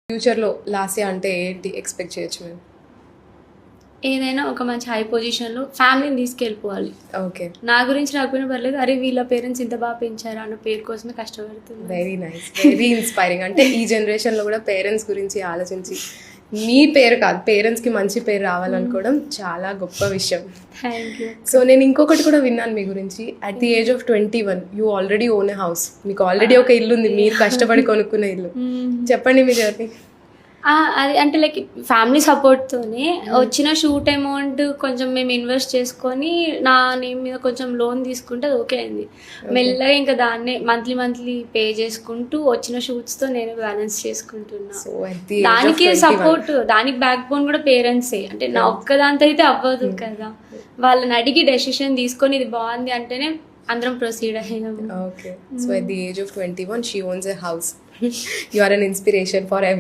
ఫ్యూచర్లో లాస్యా అంటే ఏంటి ఎక్స్పెక్ట్ చేయొచ్చు మేము? ఏదైనా ఒక మంచి హై పొజిషన్లో ఫ్యామిలీని తీసుకెళ్ళిపోవాలి. ఓకే, నా గురించి రాకపోయినా పర్లేదు, అరే వీళ్ళ పేరెంట్స్ ఇంత బాగా పెంచారు అన్న పేరు కోసమే కష్టపడుతున్నారు. Very nice, very inspiring. అంటే ఈ జనరేషన్లో కూడా పేరెంట్స్ గురించి ఆలోచించి మీ పేరు కాదు పేరెంట్స్కి మంచి పేరు రావాలనుకోవడం చాలా గొప్ప విషయం. Thank you. సో నేను ఇంకొకటి కూడా విన్నాను మీ గురించి. At the age of 21 you already own a house. మీకు ఆల్రెడీ ఒక ఇల్లు ఉంది, మీరు కష్టపడి కొనుక్కున్న ఇల్లు. చెప్పండి మీ జర్నీ. అది అంటే లైక్ ఫ్యామిలీ సపోర్ట్తోనే వచ్చిన షూట్ అమౌంట్ కొంచెం మేము ఇన్వెస్ట్ చేసుకొని నా నేమ్ మీద కొంచెం లోన్ తీసుకుంటే అది ఓకే అయింది. మెల్లగా ఇంకా దాన్నే మంత్లీ పే చేసుకుంటూ వచ్చిన షూట్స్తో నేను బ్యాలెన్స్ చేసుకుంటున్నా. So at the age of దానికి 21 సపోర్ట్, దానికి బ్యాక్ బోన్ కూడా పేరెంట్సే. అంటే నా ఒక్కదాంతో అయితే అవ్వదు కదా, వాళ్ళని అడిగి డెసిషన్ తీసుకొని ఇది బాగుంది అంటేనే అందరం ప్రొసీడ్ అయ్యాము. Okay, so at the age of 21 she owns a house. You are an inspiration for everyone.